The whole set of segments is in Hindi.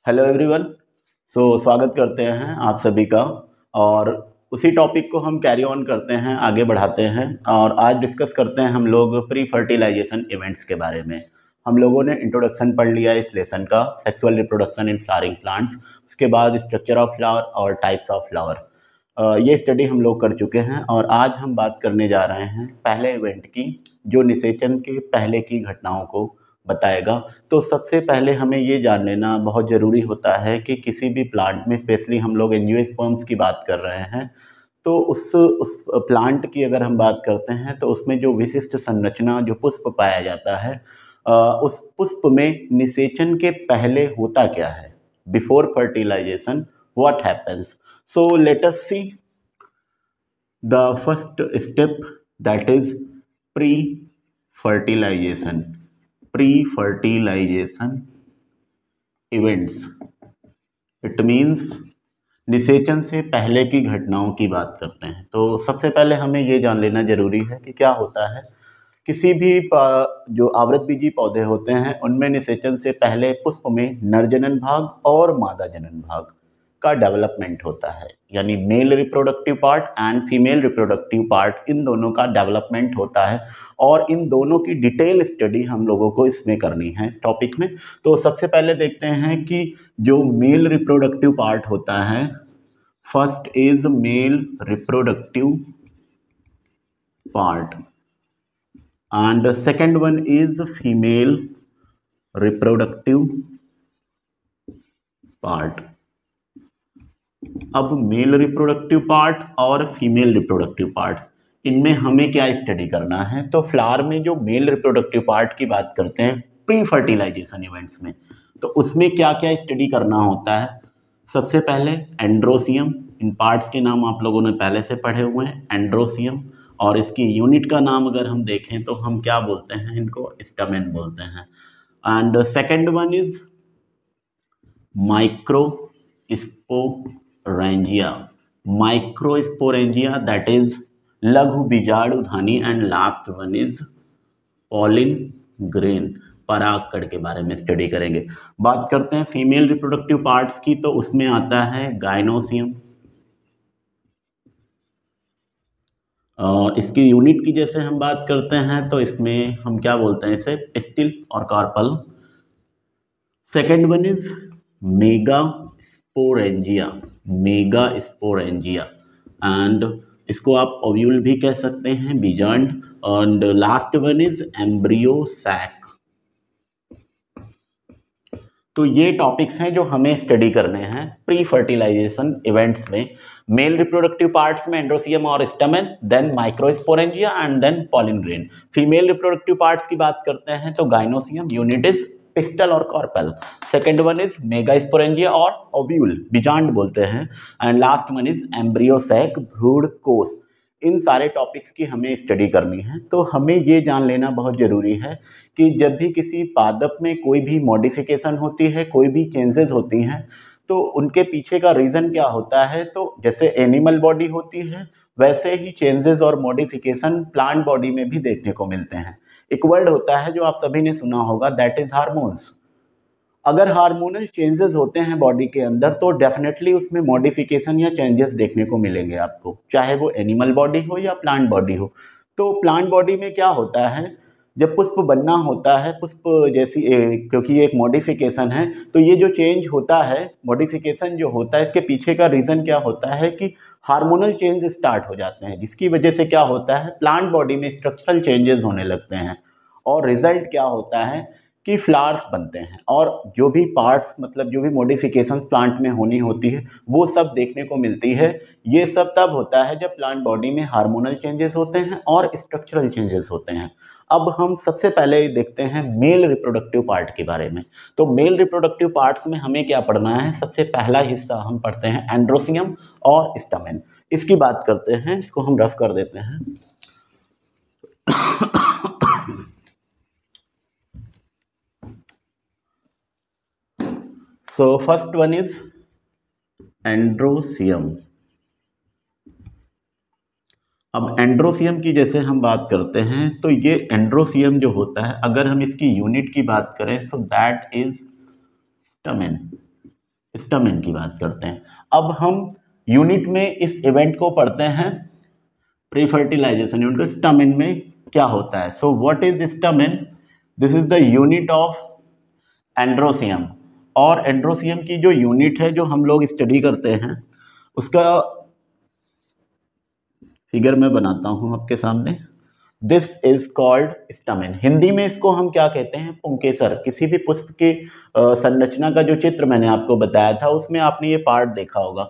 Hello everyone. स्वागत करते हैं आप सभी का। और उसी टॉपिक को हम कैरी ऑन करते हैं, आगे बढ़ाते हैं और आज डिस्कस करते हैं हम लोग प्री फर्टिलाइजेशन इवेंट्स के बारे में। हम लोगों ने इंट्रोडक्शन पढ़ लिया इस लेसन का, sexual reproduction in flowering plants. उसके बाद स्ट्रक्चर ऑफ फ्लावर और टाइप्स ऑफ फ्लावर, ये स्टडी हम लोग कर चुके हैं। और आज हम बात करने जा रहे हैं पहले इवेंट की, जो निषेचन के पहले की घटनाओं को बताएगा। तो सबसे पहले हमें ये जान लेना बहुत ज़रूरी होता है कि किसी भी प्लांट में, स्पेशली हम लोग एंजियोस्पर्म्स की बात कर रहे हैं, तो उस प्लांट की अगर हम बात करते हैं तो उसमें जो विशिष्ट संरचना, जो पुष्प पाया जाता है, उस पुष्प में निषेचन के पहले होता क्या है, before fertilization what happens. So let us see the first step, that is pre fertilization. Pre fertilisation events, it means निषेचन से पहले की घटनाओं की बात करते हैं। तो सबसे पहले हमें ये जान लेना जरूरी है कि क्या होता है। किसी भी जो आवृतबीजी पौधे होते हैं उनमें निषेचन से पहले पुष्प में नर जनन भाग और मादा जनन भाग का डेवलपमेंट होता है, यानी male reproductive part and female reproductive part, इन दोनों का डेवलपमेंट होता है। और इन दोनों की डिटेल स्टडी हम लोगों को इसमें करनी है टॉपिक में। तो सबसे पहले देखते हैं कि जो मेल रिप्रोडक्टिव पार्ट होता है, first is male reproductive part and second one is female reproductive part. अब मेल रिप्रोडक्टिव पार्ट और फीमेल रिप्रोडक्टिव पार्ट, इनमें हमें क्या स्टडी करना है। तो फ्लावर में जो मेल रिप्रोडक्टिव पार्ट की बात करते हैं प्री फर्टिलाइजेशन इवेंट्स में, तो उसमें क्या क्या स्टडी करना होता है। सबसे पहले एंड्रोसियम, इन पार्ट्स के नाम आप लोगों ने पहले से पढ़े हुए हैं, एंड्रोसियम। और इसकी यूनिट का नाम अगर हम देखें तो हम क्या बोलते हैं, इनको स्टैमेन बोलते हैं। And second one is microsporangia. Microsporangia that is लघु बीजाणु धानी। And last one is pollen grain, परागकण के बारे में स्टडी करेंगे। बात करते हैं फीमेल रिप्रोडक्टिव पार्ट्स की, तो उसमें आता है गायनोसियम। और इसकी यूनिट की जैसे हम बात करते हैं तो इसमें हम क्या बोलते हैं, इसे पिस्टिल और carpel. Second one is mega sporangia, mega sporangia. And इसको आप ओव्यूल भी कह सकते हैं, बीजांड। And last one is embryo sac. तो ये टॉपिक्स हैं जो हमें स्टडी करने हैं प्री फर्टिलाइजेशन इवेंट्स में। मेल रिप्रोडक्टिव पार्ट्स में एंड्रोसियम और stamen, then microsporangia and then pollen grain. Female reproductive parts की बात करते हैं तो गायनोसियम, यूनिट इज पिस्टल और carpel. Second one is megasporangia और ओव्यूल, बीजांड बोलते हैं। And last one is embryo sac, भ्रूण कोष। इन सारे टॉपिक्स की हमें स्टडी करनी है। तो हमें ये जान लेना बहुत ज़रूरी है कि जब भी किसी पादप में कोई भी मॉडिफिकेशन होती है, कोई भी चेंजेस होती हैं, तो उनके पीछे का रीज़न क्या होता है। तो जैसे एनिमल बॉडी होती है, वैसे ही चेंजेस और मॉडिफिकेशन प्लांट बॉडी में भी देखने को मिलते हैं। एक वर्ड होता है जो आप सभी ने सुना होगा, दैट इज़ हार्मोन्स। अगर हार्मोनल चेंजेस होते हैं बॉडी के अंदर तो डेफिनेटली उसमें मॉडिफिकेशन या चेंजेस देखने को मिलेंगे आपको, चाहे वो एनिमल बॉडी हो या प्लांट बॉडी हो। तो प्लांट बॉडी में क्या होता है, जब पुष्प बनना होता है, पुष्प जैसी क्योंकि ये एक मॉडिफिकेशन है, तो ये जो चेंज होता है, मॉडिफिकेशन जो होता है, इसके पीछे का रीज़न क्या होता है कि हार्मोनल चेंज स्टार्ट हो जाते हैं, जिसकी वजह से क्या होता है, प्लांट बॉडी में स्ट्रक्चरल चेंजेस होने लगते हैं। और रिजल्ट क्या होता है कि फ्लावर्स बनते हैं। और जो भी पार्ट्स, मतलब जो भी मॉडिफिकेशन प्लांट में होनी होती है, वो सब देखने को मिलती है। ये सब तब होता है जब प्लांट बॉडी में हार्मोनल चेंजेस होते हैं और स्ट्रक्चरल चेंजेस होते हैं। अब हम सबसे पहले देखते हैं मेल रिप्रोडक्टिव पार्ट के बारे में। तो मेल रिप्रोडक्टिव पार्ट्स में हमें क्या पढ़ना है, सबसे पहला हिस्सा हम पढ़ते हैं एंड्रोसियम और स्टैमेन। इसकी बात करते हैं, इसको हम रफ कर देते हैं। So first one is androecium. अब एंड्रोसियम की जैसे हम बात करते हैं तो ये एंड्रोसियम जो होता है, अगर हम इसकी यूनिट की बात करें तो दैट इज स्टैमेन। स्टमेन की बात करते हैं। अब हम यूनिट में इस इवेंट को पढ़ते हैं, प्री फर्टिलाइजेशन यूनिट को। स्टमेन में क्या होता है? So what is stamen? This is the unit of androecium. और एंड्रोसियम की जो यूनिट है जो हम लोग स्टडी करते हैं उसका फिगर मैं बनाता हूं आपके सामने। This is called stamen. Hindi में इसको हम क्या कहते हैं? पुंकेसर। किसी भी पुष्प की संरचना का जो चित्र मैंने आपको बताया था उसमें आपने ये पार्ट देखा होगा।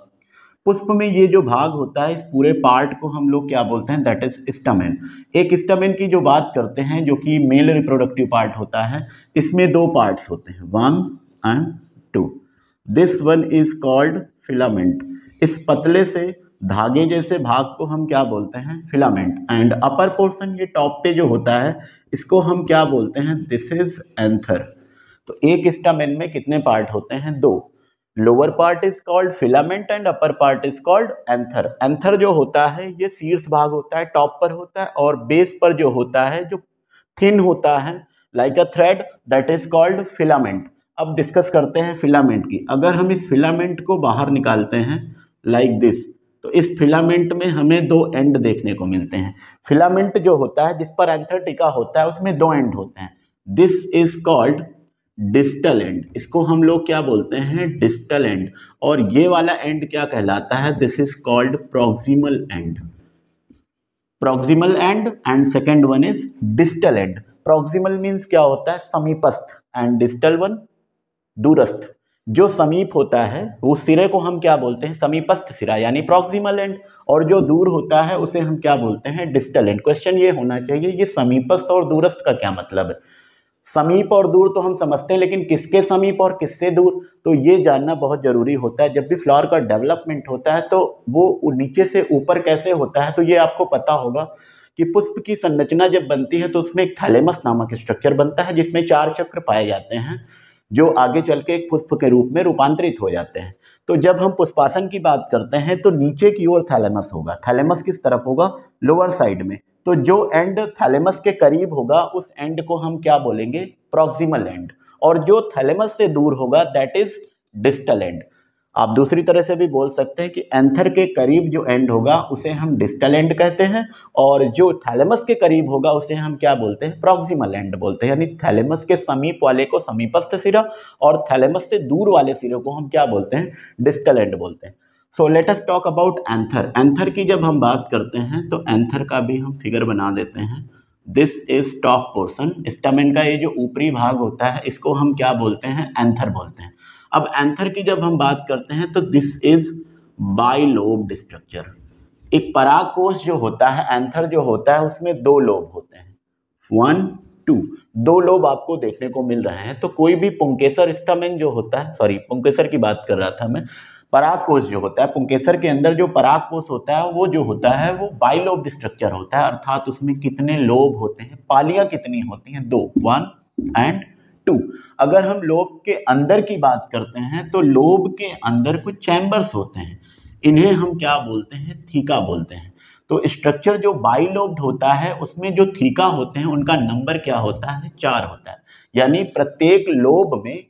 पुष्प में ये जो भाग होता है इस पूरे पार्ट को हम लोग क्या बोलते हैं? That is stamen. एक स्टमेन की जो बात करते हैं जो कि मेल रिप्रोडक्टिव पार्ट होता है, इसमें दो पार्ट्स होते हैं, 1 and 2। This one is called filament. इस पतले से धागे जैसे भाग को हम क्या बोलते हैं? फिलामेंट। एंड अपर पोर्शन, ये टॉप पे जो होता है, इसको हम क्या बोलते हैं? This is anther. तो एक स्टमेन में कितने पार्ट होते हैं? 2। Lower part is called filament and upper part is called anther. Anther जो होता है ये शीर्ष भाग होता है, टॉप पर होता है, और बेस पर जो होता है, जो थिन होता है like a thread, that is called filament. अब डिस्कस करते हैं फिलामेंट की। अगर हम इस फिलामेंट को बाहर निकालते हैं लाइक दिस, तो इस फिलामेंट में हमें दो एंड देखने को मिलते हैं। फिलामेंट जो होता है जिस पर एंथर टिका होता है उसमें दो एंड होते हैं। This is called distal end. इसको हम लोग क्या बोलते हैं? Distal end. और ये वाला एंड क्या कहलाता है? This is called proximal and. Proximal and second one is distal end. Proximal means क्या होता है? समीपस्थ, एंड डिस्टल वन दूरस्थ। जो समीप होता है वो सिरे को हम क्या बोलते हैं? समीपस्थ सिरा, यानी प्रॉक्सिमल एंड। और जो दूर होता है उसे हम क्या बोलते हैं? Distal end. क्वेश्चन ये होना चाहिए ये समीपस्थ और दूरस्थ का क्या मतलब है? समीप और दूर तो हम समझते हैं, लेकिन किसके समीप और किससे दूर, तो ये जानना बहुत जरूरी होता है। जब भी फ्लावर का डेवलपमेंट होता है तो वो नीचे से ऊपर कैसे होता है, तो ये आपको पता होगा कि पुष्प की संरचना जब बनती है तो उसमें एक थैलेमस नामक स्ट्रक्चर बनता है जिसमें 4 चक्र पाए जाते हैं जो आगे चल के एक पुष्प के रूप में रूपांतरित हो जाते हैं। तो जब हम पुष्पासन की बात करते हैं तो नीचे की ओर थैलेमस होगा। थैलेमस किस तरफ होगा? लोअर साइड में। तो जो एंड थैलेमस के करीब होगा उस एंड को हम क्या बोलेंगे? Proximal and. और जो थैलेमस से दूर होगा दैट इज डिस्टल एंड। आप दूसरी तरह से भी बोल सकते हैं कि एंथर के करीब जो एंड होगा उसे हम डिस्टल एंड कहते हैं, और जो थैलेमस के करीब होगा उसे हम क्या बोलते हैं? प्रॉक्सिमल एंड बोलते हैं। यानी थैलेमस के समीप वाले को समीपस्थ सिरा और थैलेमस से दूर वाले सिरे को हम क्या बोलते हैं? डिस्टल एंड बोलते हैं। सो let us talk about anther. Anther की जब हम बात करते हैं तो एंथर का भी हम फिगर बना देते हैं। This is top portion. Stamen का ये जो ऊपरी भाग होता है इसको हम क्या बोलते हैं? एंथर बोलते हैं। अब एंथर की जब हम बात करते हैं तो दिस इज बाइलोब्ड स्ट्रक्चर। एक परागकोश जो होता है, एंथर जो होता है, उसमें 2 लोब होते हैं, 1 2। 2 लोब आपको देखने को मिल रहे हैं। तो कोई भी पुंकेसर स्टमेन जो होता है, सॉरी पुंकेसर की बात कर रहा था मैं, परागकोश जो होता है, पुंकेसर के अंदर जो परागकोश होता है वो जो होता है वो बाइलोब्ड स्ट्रक्चर होता है। अर्थात उसमें कितने लोब होते हैं? पालियां कितनी होती हैं? 2, 1 एंड 2। अगर हम लोब के अंदर की बात करते हैं तो लोब के अंदर कुछ चैम्बर्स होते हैं, इन्हें हम क्या बोलते हैं? थीका बोलते हैं। तो स्ट्रक्चर जो बाइलोब्ड होता है उसमें जो थीका होते हैं उनका नंबर क्या होता है? 4 होता है। यानी प्रत्येक लोब में,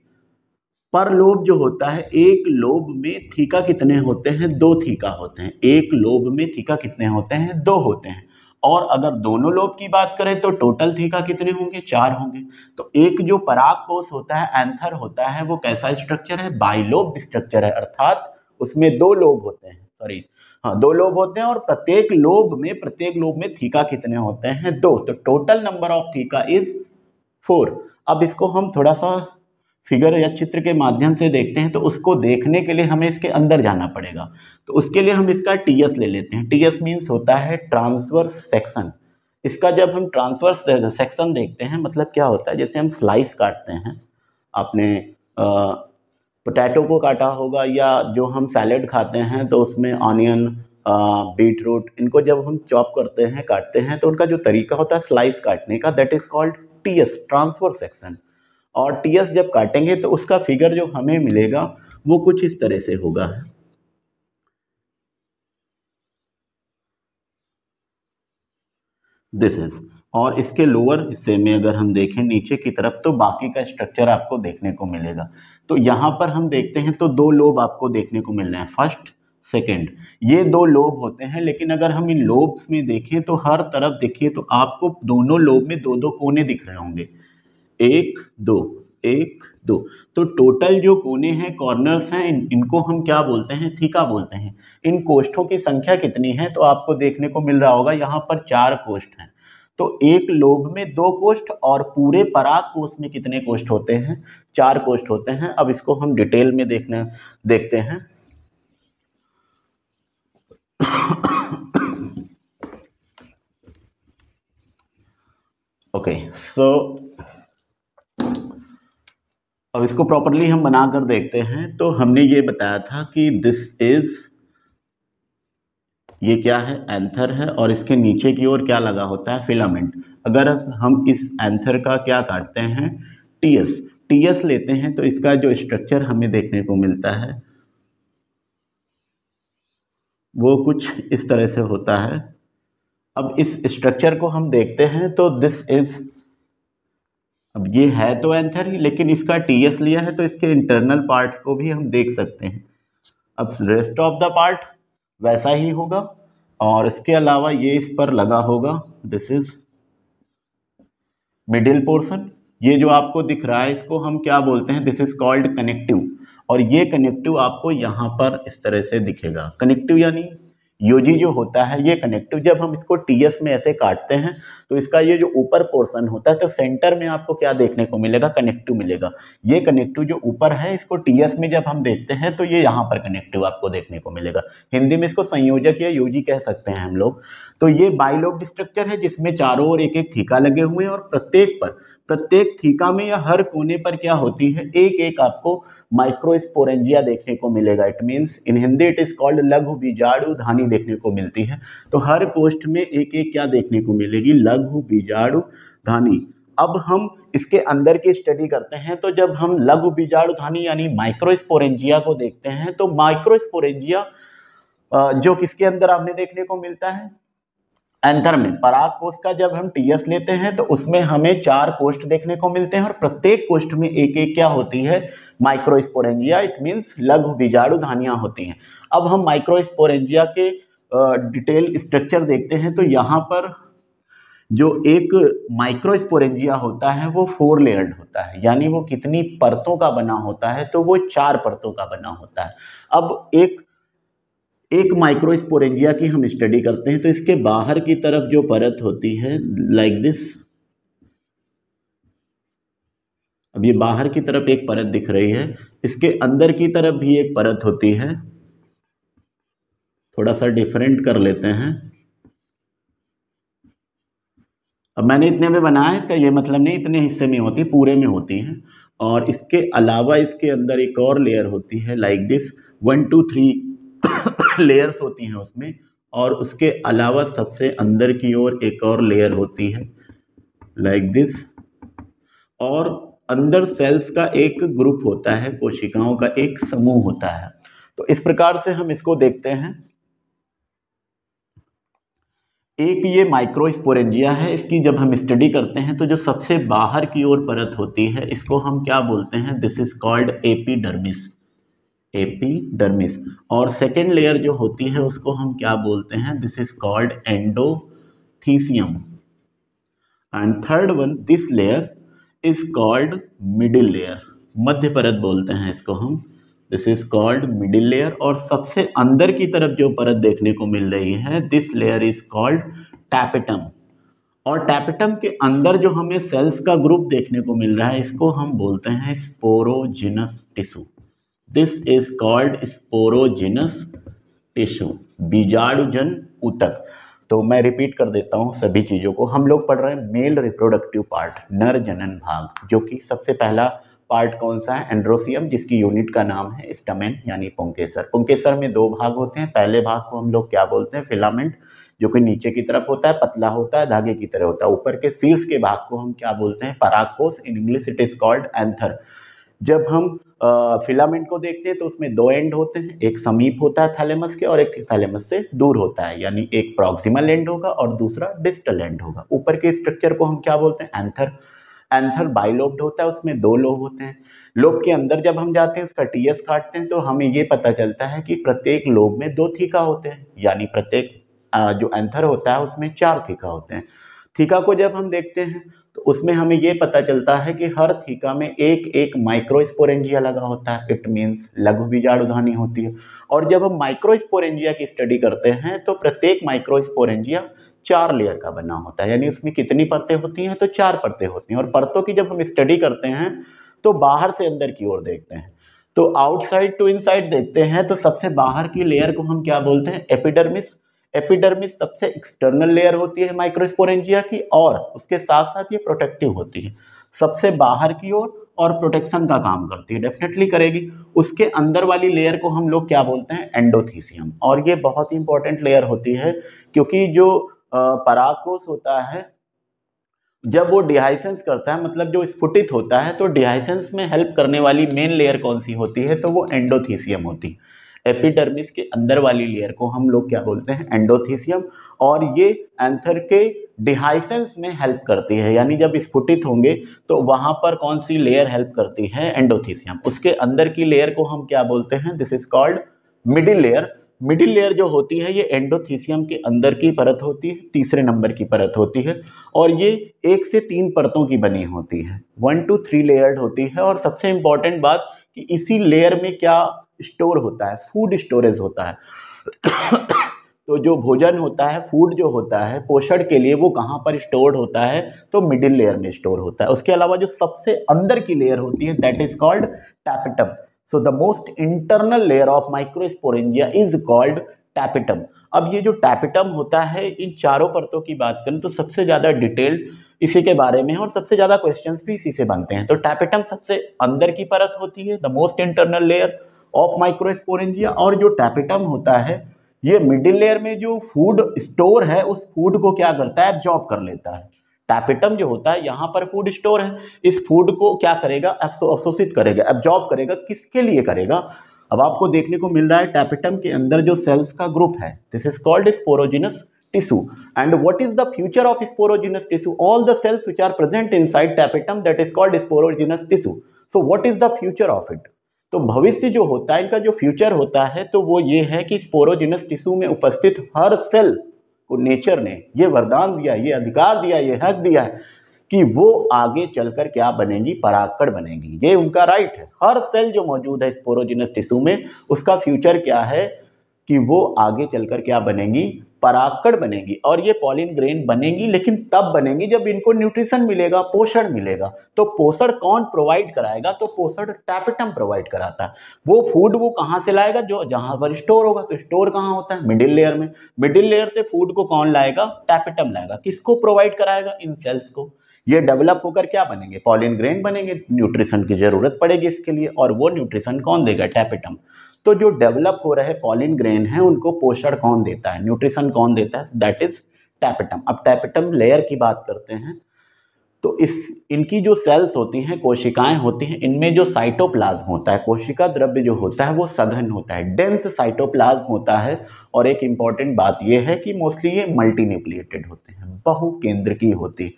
पर लोब जो होता है, एक लोब में थीका कितने होते हैं? 2 थीका होते हैं। एक लोब में थीका कितने होते हैं? 2 होते हैं। और अगर दोनों लोब की बात करें तो टोटल थीका कितने होंगे? 4 होंगे। तो एक जो परागकोश होता है, एंथर होता है, वो कैसा स्ट्रक्चर है? बाइलोब्ड स्ट्रक्चर है। अर्थात उसमें 2 लोब होते हैं, सॉरी हाँ 2 लोब होते हैं, और प्रत्येक लोब में थीका कितने होते हैं? 2। तो total number of theca is 4। अब इसको हम थोड़ा सा फिगर या चित्र के माध्यम से देखते हैं। तो उसको देखने के लिए हमें इसके अंदर जाना पड़ेगा। तो उसके लिए हम इसका टीएस ले लेते हैं। टीएस मीन्स होता है ट्रांसवर्स सेक्शन। इसका जब हम ट्रांसवर्स सेक्शन देखते हैं मतलब क्या होता है? जैसे हम स्लाइस काटते हैं, आपने पोटैटो को काटा होगा, या जो हम सैलेड खाते हैं तो उसमें ऑनियन, बीट रूट, इनको जब हम चॉप करते हैं, काटते हैं, तो उनका जो तरीका होता है स्लाइस काटने का, that is called TS, transverse section. और टीएस जब काटेंगे तो उसका फिगर जो हमें मिलेगा वो कुछ इस तरह से होगा। This is. और इसके लोअर हिस्से में अगर हम देखें नीचे की तरफ तो बाकी का स्ट्रक्चर आपको देखने को मिलेगा। तो यहाँ पर हम देखते हैं तो दो लोब आपको देखने को मिल रहे हैं, फर्स्ट सेकंड, ये दो लोब होते हैं। लेकिन अगर हम इन लोब्स में देखें तो हर तरफ देखिए तो आपको दोनों लोब में दो दो कोने दिख रहे होंगे, एक दो, एक दो। तो टोटल जो कोने हैं, कॉर्नर्स हैं, इनको हम क्या बोलते हैं, थीका बोलते हैं। इन कोष्ठों की संख्या कितनी है तो आपको देखने को मिल रहा होगा यहाँ पर 4 कोष्ठ हैं। तो एक लोब में 2 कोष्ठ और पूरे पराग कोष में कितने कोष्ठ होते हैं, 4 कोष्ठ होते हैं। अब इसको हम डिटेल में देखते हैं। ओके, सो अब इसको प्रॉपरली हम बनाकर देखते हैं। तो हमने ये बताया था कि दिस इज, ये क्या है, एंथर है, और इसके नीचे की ओर क्या लगा होता है, फिलामेंट। अगर हम इस एंथर का क्या काटते हैं, टीएस लेते हैं तो इसका जो स्ट्रक्चर हमें देखने को मिलता है वो कुछ इस तरह से होता है। अब इस स्ट्रक्चर को हम देखते हैं तो दिस इज, अब ये है तो एंथर ही, लेकिन इसका टीएस लिया है तो इसके इंटरनल पार्ट्स को भी हम देख सकते हैं। अब रेस्ट ऑफ द पार्ट वैसा ही होगा, और इसके अलावा ये इस पर लगा होगा, दिस इज मिडिल पोर्शन। ये जो आपको दिख रहा है इसको हम क्या बोलते हैं, दिस इज कॉल्ड कनेक्टिव। और ये कनेक्टिव आपको यहाँ पर इस तरह से दिखेगा। कनेक्टिव यानी यूजी जो होता है ये कनेक्टिव, जब हम इसको टीएस में ऐसे काटते हैं तो इसका ये जो ऊपर पोर्शन होता है तो सेंटर में आपको क्या देखने को मिलेगा, कनेक्टिव मिलेगा। ये कनेक्टिव जो ऊपर है इसको टीएस में जब हम देखते हैं तो ये यहाँ पर कनेक्टिव आपको देखने को मिलेगा। हिंदी में इसको संयोजक या यूजी कह सकते हैं हम लोग। तो ये बाइलोब्ड स्ट्रक्चर है जिसमें चारों ओर एक एक थीका लगे हुए हैं, और प्रत्येक थीका में या हर कोने पर क्या होती है, एक एक आपको माइक्रोस्पोरेंजिया देखने को मिलेगा। It means in Hindi it is called लघु बीजाणु धानी देखने को मिलती है। तो हर कोष्ठ में एक एक क्या देखने को मिलेगी, लघु बीजाणु धानी। अब हम इसके अंदर की स्टडी करते हैं। तो जब हम लघु बीजाणु धानी यानी माइक्रोस्पोरेंजिया को देखते हैं तो माइक्रोस्पोरेंजिया जो किसके अंदर आपने देखने को मिलता है, एंथर में। पराग कोष का जब हम टीएस लेते हैं तो उसमें हमें 4 कोष्ठ देखने को मिलते हैं, और प्रत्येक कोष्ठ में एक एक क्या होती है, माइक्रोस्पोरेंजिया। इट मीन्स लघु बीजाणु धानियां होती हैं। अब हम माइक्रोस्पोरेंजिया के डिटेल स्ट्रक्चर देखते हैं। तो यहाँ पर जो एक माइक्रोस्पोरेंजिया होता है वो 4 लेयर्ड होता है, यानी वो कितनी परतों का बना होता है, तो वो 4 परतों का बना होता है। अब एक माइक्रोस्पोरेंजिया की हम स्टडी करते हैं तो इसके बाहर की तरफ जो परत होती है लाइक दिस, अब ये बाहर की तरफ एक परत दिख रही है, इसके अंदर की तरफ भी एक परत होती है। थोड़ा सा डिफरेंट कर लेते हैं। अब मैंने इतने में बनाया है, इसका ये मतलब नहीं इतने हिस्से में होती, पूरे में होती है। और इसके अलावा इसके अंदर एक और लेयर होती है लाइक दिस, 1 2 3 लेयर्स होती हैं उसमें। और उसके अलावा सबसे अंदर की ओर एक और लेयर होती है लाइक दिस, और अंदर सेल्स का एक ग्रुप होता है, कोशिकाओं का एक समूह होता है। तो इस प्रकार से हम इसको देखते हैं। एक ये माइक्रोस्पोरेंजिया है, इसकी जब हम स्टडी करते हैं तो जो सबसे बाहर की ओर परत होती है इसको हम क्या बोलते हैं, दिस इज कॉल्ड एपिडर्मिस। और सेकेंड लेयर जो होती है उसको हम क्या बोलते हैं, this is called endothecium. And third one, this layer is called middle layer, मध्य परत बोलते हैं इसको हम, this is called middle layer. और सबसे अंदर की तरफ जो परत देखने को मिल रही है, this layer is called tapetum. और टैपेटम के अंदर जो हमें सेल्स का ग्रुप देखने को मिल रहा है इसको हम बोलते हैं sporogenous tissue. This is called sporogenous tissue, बीजाणुजन ऊतक। तो मैं रिपीट कर देता हूँ सभी चीज़ों को। हम लोग पढ़ रहे हैं मेल रिप्रोडक्टिव पार्ट, नर जनन भाग, जो कि सबसे पहला पार्ट कौन सा है, एंड्रोसियम, जिसकी यूनिट का नाम है स्टमेन यानी पुंकेसर। पुंकेसर में 2 भाग होते हैं। पहले भाग को हम लोग क्या बोलते हैं, फिलामेंट, जो कि नीचे की तरफ होता है, पतला होता है, धागे की तरह होता है। ऊपर के शीर्ष के भाग को हम क्या बोलते हैं, परागकोश, in English it is called anther. जब हम फिलामेंट को देखते हैं तो उसमें 2 एंड होते हैं, एक समीप होता है थैलेमस के और एक थैलेमस से दूर होता है, यानी एक प्रॉक्सिमल एंड होगा और दूसरा डिस्टल एंड होगा। ऊपर के स्ट्रक्चर को हम क्या बोलते हैं, एंथर। एंथर बाइलोब्ड होता है, उसमें 2 लोब होते हैं। लोब के अंदर जब हम जाते हैं उसका टीएस काटते हैं तो हमें ये पता चलता है कि प्रत्येक लोब में 2 थीका होते हैं, यानी प्रत्येक जो एंथर होता है उसमें 4 थीका होते हैं। थीका को जब हम देखते हैं तो उसमें हमें ये पता चलता है कि हर थीका में एक एक माइक्रोस्पोरेंजिया लगा होता है, इट मीन्स लघु बीजाणुधानी होती है। और जब हम माइक्रोस्पोरेंजिया की स्टडी करते हैं तो प्रत्येक माइक्रोस्पोरेंजिया 4 लेयर का बना होता है, यानी उसमें कितनी परतें होती हैं, तो 4 परतें होती हैं। और परतों की जब हम स्टडी करते हैं तो बाहर से अंदर की ओर देखते हैं, तो आउटसाइड टू इनसाइड देखते हैं तो सबसे बाहर की लेयर को हम क्या बोलते हैं, एपिडर्मिस। एपिडर्मिस सबसे एक्सटर्नल लेयर होती है माइक्रोस्पोरेंजिया की, और उसके साथ साथ ये प्रोटेक्टिव होती है, सबसे बाहर की ओर और प्रोटेक्शन का काम करती है, डेफिनेटली करेगी। उसके अंदर वाली लेयर को हम लोग क्या बोलते हैं, एंडोथीसियम। और ये बहुत ही इंपॉर्टेंट लेयर होती है क्योंकि जो परागकोश होता है जब वो डिहाइसेंस करता है, मतलब जो स्फुटित होता है, तो डिहाइसेंस में हेल्प करने वाली मेन लेयर कौन सी होती है, तो वो एंडोथीसियम होती है। एपिडर्मिस के अंदर वाली लेयर को हम लोग क्या बोलते हैं, एंडोथीसियम। और ये एंथर के डिहाइसेंस में हेल्प करती है, यानी जब स्फुटित होंगे तो वहाँ पर कौन सी लेयर हेल्प करती है, एंडोथीसियम। उसके अंदर की लेयर को हम क्या बोलते हैं, this is called middle layer. Middle layer जो होती है ये एंडोथीसियम के अंदर की परत होती है, तीसरे नंबर की परत होती है, और ये 1 से 3 परतों की बनी होती है, 1 to 3 लेयर्ड होती है। और सबसे इंपॉर्टेंट बात कि इसी लेयर में क्या स्टोर होता है, फूड स्टोरेज होता है। तो जो भोजन होता है, फूड जो होता है पोषण के लिए, वो कहाँ पर स्टोर्ड होता है, तो मिडिल लेयर में स्टोर होता है। उसके अलावा जो सबसे अंदर की लेयर होती है that is called tapetum. So the most internal layer of microsporangia is called tapetum। अब ये जो टैपेटम होता है, इन चारों परतों की बात करें तो सबसे ज़्यादा डिटेल्ड इसी के बारे में है और सबसे ज़्यादा क्वेश्चंस भी इसी से बनते हैं। तो टैपेटम सबसे अंदर की परत होती है, the most internal layer of microsporangia. और जो टैपेटम होता है ये मिडिल लेयर में जो फूड स्टोर है उस फूड को क्या करता है, एब्जॉर्ब कर लेता है। टैपेटम जो होता है यहाँ पर फूड स्टोर है, इस फूड को क्या करेगा, अवशोषित करेगा, एब्जॉर्ब करेगा। किसके लिए करेगा, अब आपको देखने को मिल रहा है टैपेटम के अंदर जो सेल्स का ग्रुप है, this is called sporogenous tissue. And what is the future of sporogenous tissue, all the cells which are present inside tapetum that is called sporogenous tissue. So what is the future of it, तो भविष्य जो होता है, इनका जो फ्यूचर होता है, तो वो ये है कि स्पोरोजिनस टिश्यू में उपस्थित हर सेल को नेचर ने ये वरदान दिया, ये अधिकार दिया, ये हक दिया है कि वो आगे चलकर क्या बनेंगी, परागकण बनेंगी। ये उनका राइट है। हर सेल जो मौजूद है स्पोरोजिनस टिश्यू में, उसका फ्यूचर क्या है कि वो आगे चलकर क्या बनेंगी, परागकण बनेगी। और ये पॉलिन ग्रेन बनेंगी, लेकिन तब बनेंगी जब इनको न्यूट्रिशन मिलेगा, पोषण मिलेगा। तो पोषण कौन प्रोवाइड कराएगा, तो पोषण टैपेटम प्रोवाइड कराता है। वो फूड वो कहाँ से लाएगा, जो जहाँ पर स्टोर होगा। तो स्टोर कहाँ होता है, मिडिल लेयर में। मिडिल लेयर से फूड को कौन लाएगा, टैपेटम लाएगा। किसको प्रोवाइड कराएगा, इन सेल्स को। ये डेवलप होकर क्या बनेंगे, पॉलिन ग्रेन बनेंगे। न्यूट्रिशन की जरूरत पड़ेगी इसके लिए, और वो न्यूट्रिशन कौन देगा, टैपेटम। तो जो डेवलप हो रहे पॉलिन ग्रेन हैं उनको पोषण कौन देता है, न्यूट्रिशन कौन देता है, दैट इज टैपेटम। अब टैपेटम लेयर की बात करते हैं तो इनकी जो सेल्स होती हैं, कोशिकाएं होती हैं, इनमें जो साइटोप्लाज्म होता है, कोशिका द्रव्य जो होता है वो सघन होता है, डेंस साइटोप्लाज्म होता है। और एक इंपॉर्टेंट बात ये है कि मोस्टली ये मल्टीन्यूक्लिएटेड होते हैं, बहुकेंद्रकीय होती है।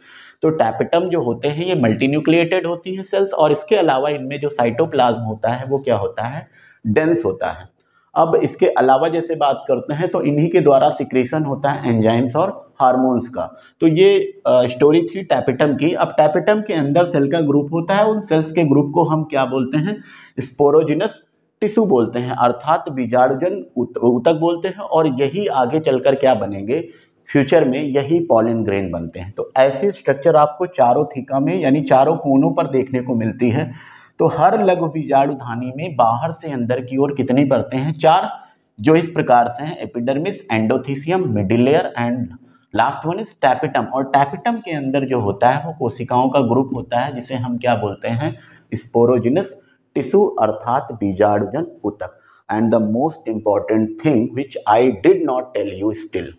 तो टैपेटम जो होते हैं ये मल्टीन्यूक्लिएटेड होती हैं सेल्स, और इसके अलावा इनमें जो साइटोप्लाज्म होता है वो क्या होता है, डेंस होता है। अब इसके अलावा जैसे बात करते हैं तो इन्हीं के द्वारा सिक्रेशन होता है एंजाइम्स और हार्मोन्स का। तो ये स्टोरी थी टैपेटम की। अब टैपेटम के अंदर सेल का ग्रुप होता है, उन सेल्स के ग्रुप को हम क्या बोलते हैं, स्पोरोजिनस टिश्यू बोलते हैं, अर्थात बीजाणुजन ऊतक बोलते हैं। और यही आगे चलकर क्या बनेंगे, फ्यूचर में यही पॉलिन ग्रेन बनते हैं। तो ऐसी स्ट्रक्चर आपको चारों थीका में, यानी चारों कोनों पर देखने को मिलती है। तो हर लघु बीजाणुधानी में बाहर से अंदर की ओर कितनी परतें हैं, 4, जो इस प्रकार से हैं, epidermis, endothecium, middle layer and last one is tapetum. और टैपेटम के अंदर जो होता है वो कोशिकाओं का ग्रुप होता है, जिसे हम क्या बोलते हैं, स्पोरोजिनस टिश्यू, अर्थात बीजाणुजन ऊतक। And the most important thing which I did not tell you still,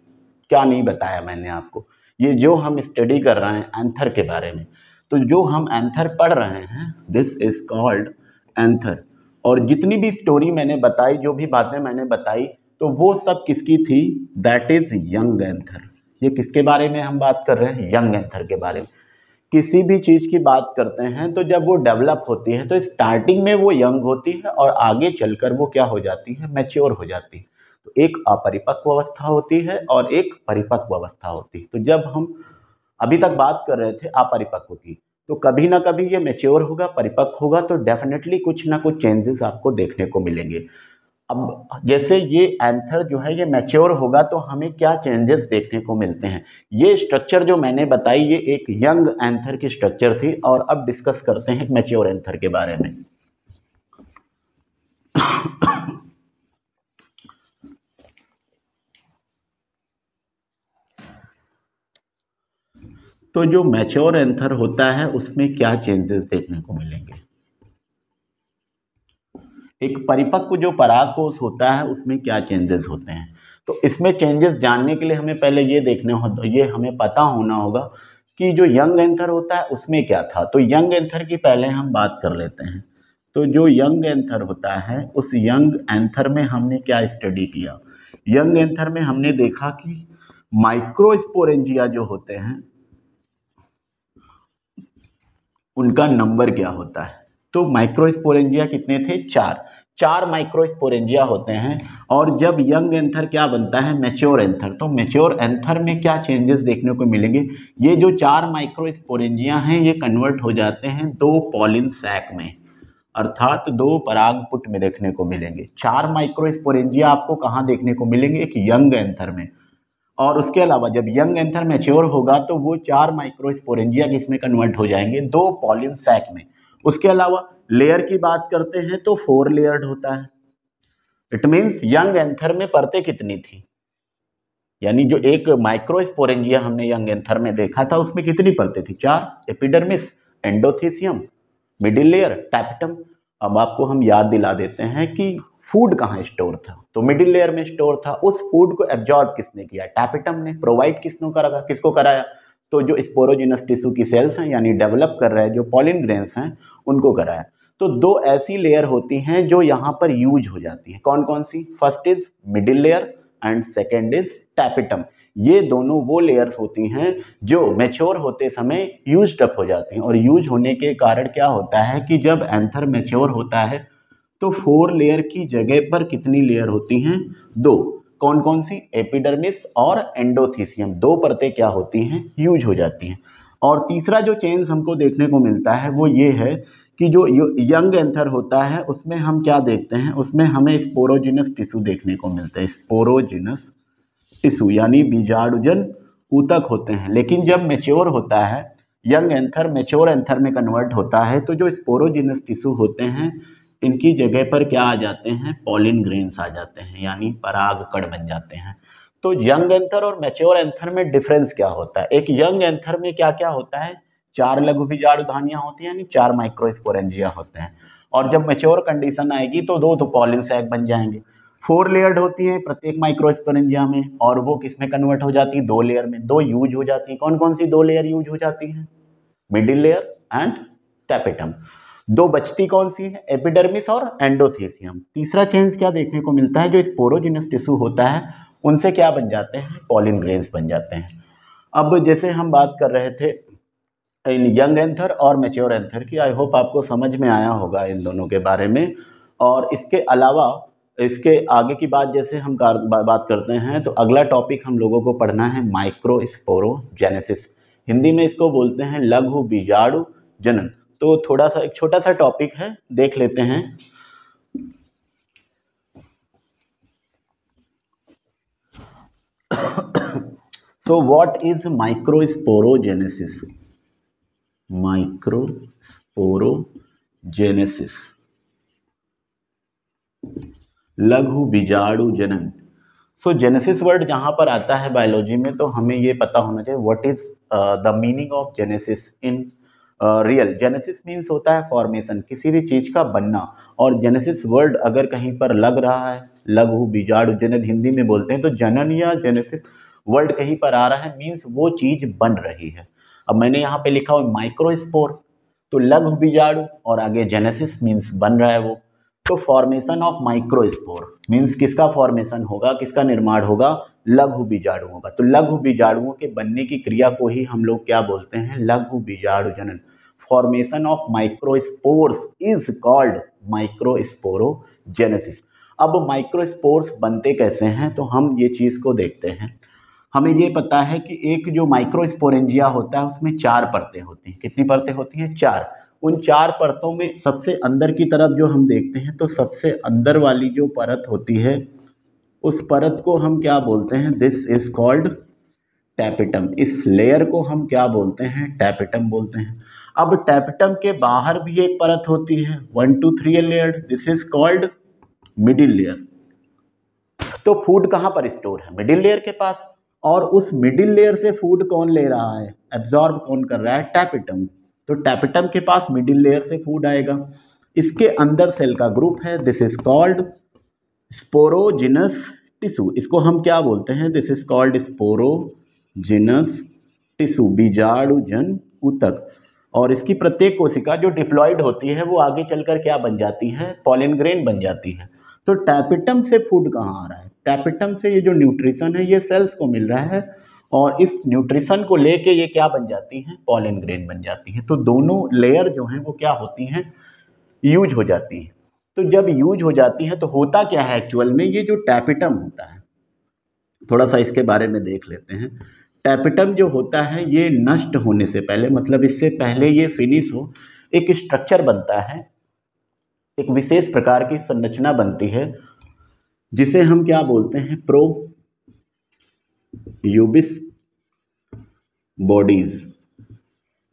क्या नहीं बताया मैंने आपको, ये जो हम स्टडी कर रहे हैं एंथर के बारे में, तो जो हम एंथर पढ़ रहे हैं दिस इज कॉल्ड एंथर। और जितनी भी स्टोरी मैंने बताई, जो भी बातें मैंने बताई, तो वो सब किसकी थी, दैट इज यंग एंथर। ये किसके बारे में हम बात कर रहे हैं, यंग एंथर के बारे में। किसी भी चीज़ की बात करते हैं तो जब वो डेवलप होती है तो स्टार्टिंग में वो यंग होती है और आगे चलकर वो क्या हो जाती है, मैच्योर हो जाती है। तो एक अपरिपक्व अवस्था होती है और एक परिपक्व अवस्था होती है। तो जब हम अभी तक बात कर रहे थे अपरिपक्व की, तो कभी ना कभी ये मैच्योर होगा, परिपक्व होगा, तो डेफिनेटली कुछ ना कुछ चेंजेस आपको देखने को मिलेंगे। अब जैसे ये एंथर जो है ये मैच्योर होगा तो हमें क्या चेंजेस देखने को मिलते हैं। ये स्ट्रक्चर जो मैंने बताई ये एक यंग एंथर की स्ट्रक्चर थी, और अब डिस्कस करते हैं मैच्योर एंथर के बारे में। तो जो मैच्योर एंथर होता है उसमें क्या चेंजेस देखने को मिलेंगे। एक परिपक्व जो परागकोश होता है उसमें क्या चेंजेस होते हैं। तो इसमें चेंजेस जानने के लिए हमें पहले ये हमें पता होना होगा कि जो यंग एंथर होता है उसमें क्या था। तो यंग एंथर की पहले हम बात कर लेते हैं। तो जो यंग एंथर होता है उस यंग एंथर में हमने क्या स्टडी किया। यंग एंथर में हमने देखा कि माइक्रोस्पोरेंजिया जो होते हैं उनका नंबर क्या होता है। तो माइक्रोस्पोरेंजिया कितने थे, चार माइक्रोस्पोरेंजिया होते हैं। और जब यंग एंथर क्या बनता है, मैच्योर एंथर, तो मैच्योर एंथर में क्या चेंजेस देखने को मिलेंगे। ये जो 4 माइक्रोस्पोरेंजिया हैं ये कन्वर्ट हो जाते हैं 2 पॉलिन सैक में, अर्थात 2 परागपुट में देखने को मिलेंगे। 4 माइक्रोस्पोरेंजिया आपको कहाँ देखने को मिलेंगे, एक यंग एंथर में। और उसके अलावा जब यंग एंथर मैच्योर होगा तो वो 4 माइक्रोस्पोरेंजिया किसमें कन्वर्ट हो जाएंगे, 2 पॉलिन सैक में। उसके अलावा लेयर की बात करते हैं तो 4 लेयर्ड होता है। इट मीन्स यंग एंथर में परतें कितनी थी, यानी जो एक माइक्रोस्पोरेंजिया हमने यंग एंथर में देखा था उसमें कितनी परतें थी, 4। Epidermis, endothecium, middle layer, tapetum. अब आपको हम याद दिला देते हैं कि फूड कहाँ स्टोर था, तो मिडिल लेयर में स्टोर था। उस फूड को एब्जॉर्ब किसने किया, टैपेटम ने। प्रोवाइड किसको कराया, तो जो स्पोरोजिनस टिश्यू की सेल्स हैं यानी डेवलप कर रहे हैं जो पॉलिन ग्रेन्स हैं उनको कराया। तो 2 ऐसी लेयर होती हैं जो यहाँ पर यूज हो जाती हैं। कौन कौन सी, first is middle layer and second is tapetum. ये दोनों वो लेयर्स होती हैं जो मैच्योर होते समय यूज अप हो जाती हैं। और यूज होने के कारण क्या होता है कि जब एंथर मैच्योर होता है तो 4 लेयर की जगह पर कितनी लेयर होती हैं, 2। कौन कौन सी, एपिडर्मिस और एंडोथीसियम, 2 परतें क्या होती हैं, यूज हो जाती हैं। और तीसरा जो चेंज हमको देखने को मिलता है वो ये है कि जो यंग एंथर होता है उसमें हम क्या देखते हैं, उसमें हमें स्पोरोजिनस टिश्यू देखने को मिलता है। स्पोरोजिनस टिश्यू यानी बीजाणुजन ऊतक होते हैं। लेकिन जब मैच्योर होता है यंग एंथर, मैच्योर एंथर में कन्वर्ट होता है तो जो स्पोरोजिनस टिश्यू होते हैं इनकी जगह पर क्या आ जाते हैं, पॉलिन ग्रेन्स आ जाते हैं, यानी पराग कण बन जाते हैं। तो यंग एंथर और मैच्योर एंथर में डिफरेंस क्या होता है। एक यंग एंथर में क्या क्या होता है, 4 लघु बीजाणुधानियां होती हैं यानी 4 माइक्रोस्पोरेंजिया होते हैं। और जब मैच्योर कंडीशन आएगी तो 2 तो पॉलिन सैक बन जाएंगे। 4 लेयर्ड होती हैं प्रत्येक माइक्रोस्पोरेंजिया में, और वो किसमें कन्वर्ट हो जाती है, 2 लेयर में। 2 यूज हो जाती है। कौन कौन सी 2 लेयर यूज हो जाती हैं, मिडिल लेयर एंड टैपेटम। 2 बचती कौन सी है, एपिडर्मिस और एंडोथीसियम। तीसरा चेंज क्या देखने को मिलता है, जो स्पोरोजिनस टिश्यू होता है उनसे क्या बन जाते हैं, पॉलिन ग्रेन्स बन जाते हैं। अब जैसे हम बात कर रहे थे इन यंग एंथर और मैच्योर एंथर की, आई होप आपको समझ में आया होगा इन दोनों के बारे में। और इसके अलावा इसके आगे की बात जैसे हम बात करते हैं तो अगला टॉपिक हम लोगों को पढ़ना है माइक्रोस्पोरोजेनेसिस। हिंदी में इसको बोलते हैं लघु बीजाणु जनन। तो थोड़ा सा एक छोटा सा टॉपिक है, देख लेते हैं। So what is microsporogenesis? Microsporogenesis, लघु बीजाणु जनन। सो जेनेसिस वर्ड जहाँ पर आता है बायोलॉजी में तो हमें ये पता होना चाहिए what is the meaning of genesis in real. Genesis means होता है फॉर्मेशन, किसी भी चीज़ का बनना। और जेनेसिस वर्ड अगर कहीं पर लग रहा है, लघु बीजाणु जनन हिंदी में बोलते हैं, तो जनन या जेनेसिस वर्ड कहीं पर आ रहा है मीन्स वो चीज़ बन रही है। अब मैंने यहाँ पे लिखा हुआ माइक्रोस्पोर, तो लघु बीजाणु और आगे जेनेसिस मीन्स बन रहा है वो। तो फॉर्मेशन ऑफ माइक्रोस्पोर मीन्स किसका फॉर्मेशन होगा, किसका निर्माण होगा, लघु बीजाणुओं का। तो लघु बीजाणुओं के बनने की क्रिया को ही हम लोग क्या बोलते हैं, लघु बीजाणु जनन। Formation of microspores is called microsporogenesis. अब माइक्रोस्पोर्स बनते कैसे हैं, तो हम ये चीज़ को देखते हैं। हमें ये पता है कि एक जो माइक्रोस्पोरेंजिया होता है उसमें 4 परतें होती हैं। कितनी परतें होती हैं, 4। उन 4 परतों में सबसे अंदर की तरफ जो हम देखते हैं, तो सबसे अंदर वाली जो परत होती है उस परत को हम क्या बोलते हैं, दिस इज कॉल्ड टैपेटम। इस लेयर को हम क्या बोलते हैं, टैपेटम बोलते हैं। अब टैपेटम के बाहर भी एक परत होती है, 1 to 3 layer, this is called middle layer. तो फूड कहाँ पर स्टोर है, मिडिल लेयर के पास। और उस मिडिल लेयर से फूड कौन ले रहा है, एब्जॉर्ब कौन कर रहा है, टैपेटम। तो टैपेटम के पास मिडिल लेयर से फूड आएगा। इसके अंदर सेल का ग्रुप है, this is called sporogenous tissue. इसको हम क्या बोलते हैं, this is called sporogenous tissue, बीजाणुजन ऊतक। और इसकी प्रत्येक कोशिका जो डिप्लॉयड होती है वो आगे चलकर क्या बन जाती है, पॉलन ग्रेन बन जाती है। तो टैपेटम से फूड कहाँ आ रहा है, टैपेटम से ये जो न्यूट्रिशन है ये सेल्स को मिल रहा है, और इस न्यूट्रिशन को लेके ये क्या बन जाती हैं, पॉलन ग्रेन बन जाती है। तो दोनों लेयर जो हैं वो क्या होती हैं, यूज हो जाती हैं। तो जब यूज हो जाती है तो होता क्या है एक्चुअल में, ये जो टैपेटम होता है, थोड़ा सा इसके बारे में देख लेते हैं। टैपेटम जो होता है ये नष्ट होने से पहले, मतलब इससे पहले ये फिनिश हो, एक स्ट्रक्चर बनता है, एक विशेष प्रकार की संरचना बनती है जिसे हम क्या बोलते हैं, प्रोयूबिस्क बॉडीज।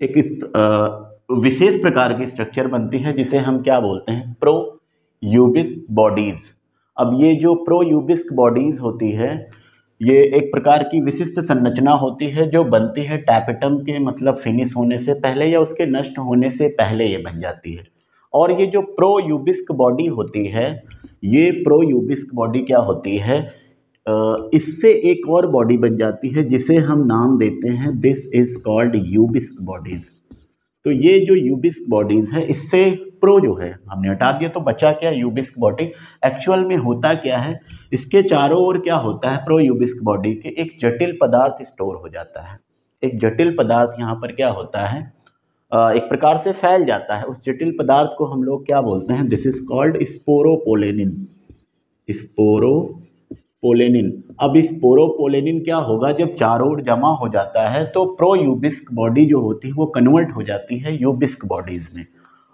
एक विशेष प्रकार की स्ट्रक्चर बनती है जिसे हम क्या बोलते हैं, प्रोयूबिस्क बॉडीज। अब ये जो प्रोयूबिस्क बॉडीज होती है ये एक प्रकार की विशिष्ट संरचना होती है जो बनती है टैपेटम के मतलब फिनिश होने से पहले या उसके नष्ट होने से पहले ये बन जाती है। और ये जो प्रोयूबिस्क बॉडी होती है, ये प्रोयूबिस्क बॉडी क्या होती है, इससे एक और बॉडी बन जाती है जिसे हम नाम देते हैं, दिस इज कॉल्ड यूबिस्क बॉडीज। तो ये जो यूबिस्क बॉडीज है इससे प्रो जो है हमने हटा दिया तो बचा क्या, यूबिस्क बॉडी। एक्चुअल में होता क्या है, इसके चारों ओर क्या होता है, प्रो यूबिस्क बॉडी के एक जटिल पदार्थ स्टोर हो जाता है। एक जटिल पदार्थ यहाँ पर क्या होता है, एक प्रकार से फैल जाता है। उस जटिल पदार्थ को हम लोग क्या बोलते हैं, this is called sporopollenin. Sporopollenin. अब स्पोरोपोलेनिन क्या होगा, जब चारों ओर जमा हो जाता है तो प्रोयूबिस्क बॉडी जो होती है वो कन्वर्ट हो जाती है यूबिस्क बॉडीज में।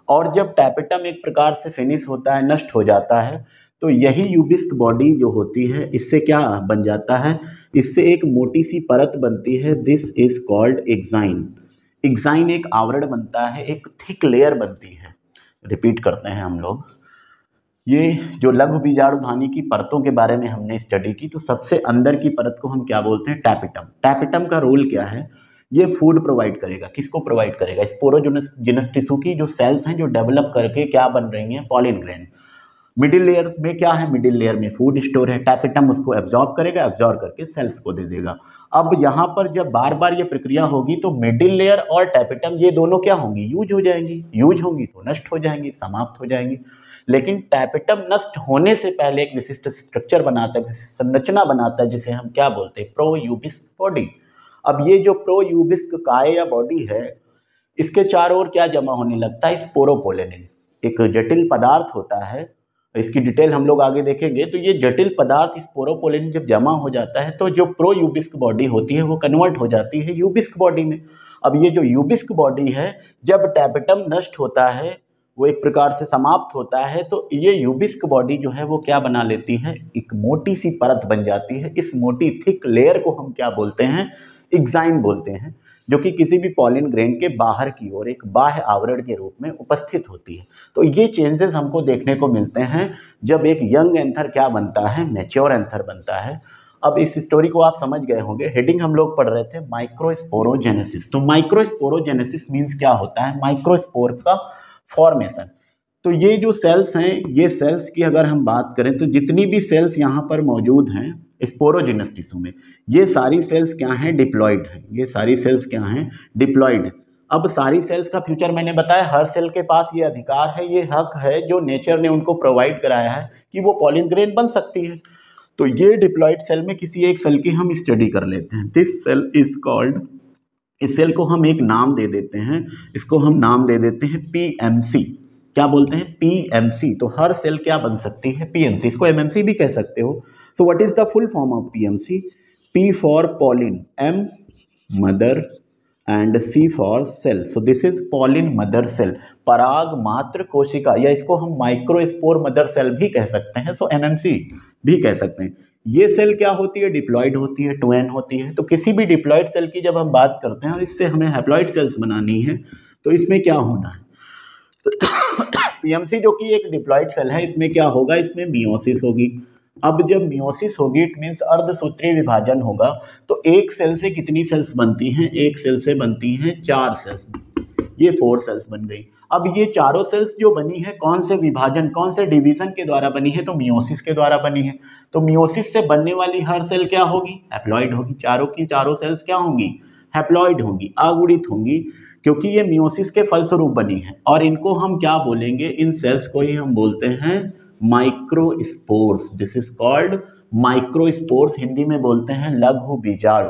और जब टैपेटम एक प्रकार से फिनिश होता है, नष्ट हो जाता है, तो यही यूबिस्क बॉडी जो होती है इससे क्या बन जाता है, इससे एक मोटी सी परत बनती है, this is called exine. Exine एक आवरण बनता है, एक थिक लेयर बनती है। रिपीट करते हैं हम लोग, ये जो लघु बीजाणुधानी की परतों के बारे में हमने स्टडी की, तो सबसे अंदर की परत को हम क्या बोलते हैं, टैपेटम। टैपेटम का रोल क्या है, ये फूड प्रोवाइड करेगा, किसको प्रोवाइड करेगा, स्पोरोजिनस टिश्यू की जो सेल्स हैं जो डेवलप करके क्या बन रही हैं, पॉलन ग्रेन। मिडिल लेयर में क्या है, मिडिल लेयर में फूड स्टोर है, टैपेटम उसको एब्जॉर्ब करेगा, एब्जॉर्ब करके सेल्स को दे देगा। अब यहाँ पर जब बार बार ये प्रक्रिया होगी तो मिडिल लेयर और टैपेटम ये दोनों क्या होंगी, यूज हो जाएंगी। यूज होंगी तो नष्ट हो जाएंगी, समाप्त हो जाएंगी। लेकिन टैपेटम नष्ट होने से पहले एक विशिष्ट स्ट्रक्चर बनाता है, संरचना बनाता है, जिसे हम क्या बोलते हैं, प्रोयूबिस्क बॉडी। अब ये जो प्रोयूबिस्क काय या बॉडी है, इसके चारों ओर क्या जमा होने लगता है, स्पोरोपोलेनिन। एक जटिल पदार्थ होता है, इसकी डिटेल हम लोग आगे देखेंगे। तो ये जटिल पदार्थ स्पोरोपोलेनिन जब जमा हो जाता है तो जो प्रोयूबिस्क बॉडी होती है वो कन्वर्ट हो जाती है यूबिस्क बॉडी में। अब ये जो यूबिस्क बॉडी है, जब टैपेटम नष्ट होता है, वो एक प्रकार से समाप्त होता है, तो ये यूबिस्क बॉडी जो है वो क्या बना लेती है, एक मोटी सी परत बन जाती है। इस मोटी थिक लेयर को हम क्या बोलते हैं, एक्साइन बोलते हैं, जो कि किसी भी पॉलन ग्रेन के बाहर की ओर एक बाह्य आवरण के रूप में उपस्थित होती है। तो ये चेंजेस हमको देखने को मिलते हैं जब एक यंग एंथर क्या बनता है, मैच्योर एंथर बनता है। अब इस स्टोरी को आप समझ गए होंगे। हेडिंग हम लोग पढ़ रहे थे माइक्रोस्पोरोजेनेसिस। तो माइक्रोस्पोरोजेनेसिस मीन्स क्या होता है, माइक्रोस्पोर का फॉर्मेशन। तो ये जो सेल्स हैं, ये सेल्स की अगर हम बात करें तो जितनी भी सेल्स यहाँ पर मौजूद हैं स्पोरोजिनस टिश्यू में, ये सारी सेल्स क्या हैं, डिप्लॉयड हैं। ये सारी सेल्स क्या हैं, डिप्लॉयड। अब सारी सेल्स का फ्यूचर मैंने बताया, हर सेल के पास ये अधिकार है, ये हक है जो नेचर ने उनको प्रोवाइड कराया है कि वो पॉलिन ग्रेन बन सकती है। तो ये डिप्लॉयड सेल में किसी एक सेल की हम स्टडी कर लेते हैं। दिस सेल इज कॉल्ड, इस सेल को हम एक नाम दे देते हैं, इसको हम नाम दे देते हैं पीएमसी। क्या बोलते हैं? पीएमसी। तो हर सेल क्या बन सकती है? पीएमसी। इसको एमएमसी भी कह सकते हो। So what is the full form of PMC? P for pollen, M mother and C for cell. So this is pollen mother cell, पराग मात्र कोशिका, या इसको हम माइक्रोस्पोर मदर सेल भी कह सकते हैं। सो एमएमसी भी कह सकते हैं। ये सेल क्या होती है? डिप्लॉयड होती है, 2n होती है। तो किसी भी डिप्लॉयड सेल की जब हम बात करते हैं और इससे हमें हैप्लॉयड सेल्स बनानी है तो इसमें क्या होना है? पीएमसी जो कि एक डिप्लॉयड सेल है, इसमें क्या होगा? इसमें मियोसिस होगी। अब जब मियोसिस होगी इट मीन्स अर्धसूत्रीय विभाजन होगा। तो एक सेल से कितनी सेल्स बनती हैं? एक सेल से बनती हैं 4 सेल्स, ये 4 सेल्स बन गई। अब ये चारों सेल्स जो बनी है कौन से विभाजन, कौन से डिवीजन के द्वारा बनी है? तो मियोसिस के द्वारा बनी है। तो मियोसिस से बनने वाली हर सेल क्या होगी? हैप्लॉइड होगी। चारों की चारों सेल्स क्या होंगी? हैप्लॉइड होंगी, आगुणित होंगी, क्योंकि ये मियोसिस के फलस्वरूप बनी है। और इनको हम क्या बोलेंगे? इन सेल्स को ही हम बोलते हैं microspores. This is called microspores, Hindi में बोलते हैं लघु बीजाणु।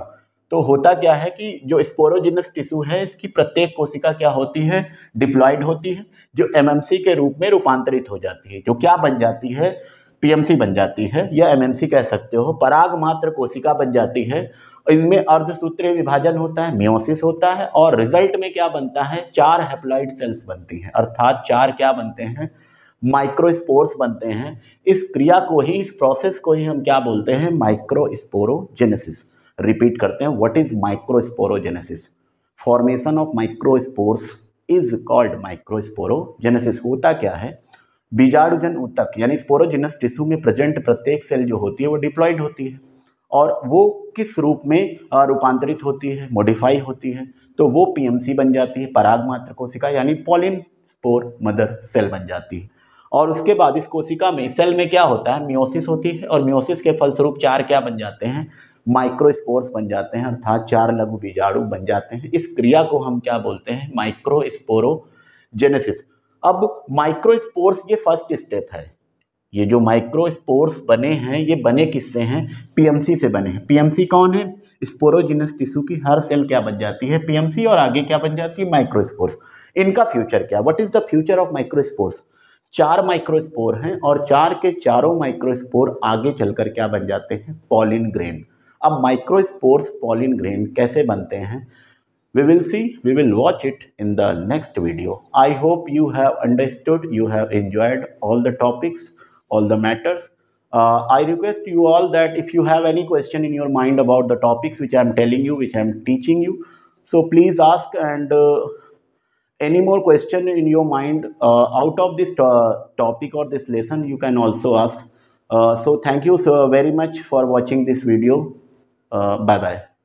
तो होता क्या है कि जो स्पोरोजिनस टिश्यू है इसकी प्रत्येक कोशिका क्या होती है? डिप्लॉयड होती है, जो एमएमसी के रूप में रूपांतरित हो जाती है, जो क्या बन जाती है? पीएमसी बन जाती है, या एमएमसी कह सकते हो। पराग मात्र कोशिका बन जाती है। इनमें अर्धसूत्रीय विभाजन होता है, मियोसिस होता है, और रिजल्ट में क्या बनता है? 4 हैप्लॉइड सेल्स बनती हैं, अर्थात 4 क्या बनते हैं? माइक्रोस्पोर्स बनते हैं। इस क्रिया को ही, इस प्रोसेस को ही हम क्या बोलते हैं? माइक्रोस्पोरोजेनेसिस। रिपीट करते हैं, what is microsporogenesis? Formation of microspores is called microsporogenesis. होता क्या है? बीजाणुजन ऊतक यानी स्पोरोजिनस टिश्यू में प्रेजेंट प्रत्येक सेल जो होती है वो डिप्लॉयड होती है, और वो किस रूप में रूपांतरित होती है? मॉडिफाई होती है। तो वो पीएमसी बन जाती है, पराग मात्र कोशिका, यानी पॉलिन स्पोर मदर सेल बन जाती है। और उसके बाद इस कोशिका में, सेल में क्या होता है? मियोसिस होती है, और मियोसिस के फलस्वरूप 4 क्या बन जाते हैं? माइक्रोस्पोर्स बन जाते हैं, अर्थात 4 लघु बीजाणु बन जाते हैं। इस क्रिया को हम क्या बोलते हैं? माइक्रोस्पोरोजेनेसिस। अब माइक्रोस्पोर्स ये फर्स्ट स्टेप है। ये जो माइक्रोस्पोर्स बने हैं ये बने किससे हैं? पीएमसी से बने हैं। पीएमसी कौन है? स्पोरोजिनस टिश्यू की हर सेल क्या बन जाती है? पीएमसी, और आगे क्या बन जाती है? माइक्रोस्पोर्स। इनका फ्यूचर क्या? What is the future of microspores? 4 microspore हैं, और 4 के चारों माइक्रोस्पोर आगे चलकर क्या बन जाते हैं? Pollen grain. अब माइक्रोस्पोर्स पॉलिन ग्रेन कैसे बनते हैं? We will see, we will watch it in the next video. I hope you have understood, you have enjoyed all the topics, all the matters. I request you all that if you have any question in your mind about the topics which I am telling you, which I am teaching you, so please ask, and any more question in your mind out of this topic or this lesson, you can also ask. So thank you so very much for watching this video. Bye bye.